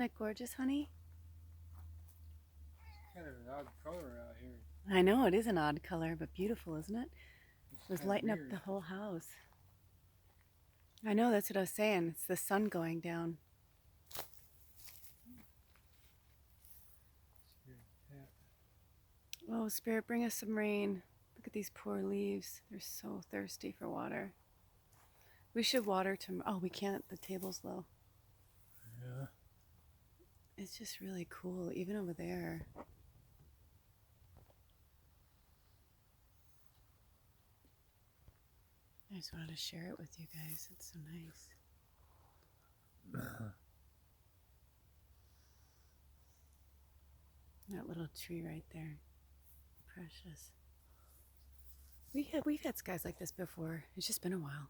Isn't that gorgeous, honey? Kind of an odd color out here. I know, it is an odd color, but beautiful, isn't it? It's It was kind of lighting up weird. the whole house. I know, that's what I was saying. It's the sun going down. Oh, Spirit, bring us some rain. Look at these poor leaves. They're so thirsty for water. We should water tomorrow. Oh, we can't. The table's low. Yeah. It's just really cool, even over there. I just wanted to share it with you guys. It's so nice. That little tree right there. Precious. We've had skies like this before. It's just been a while.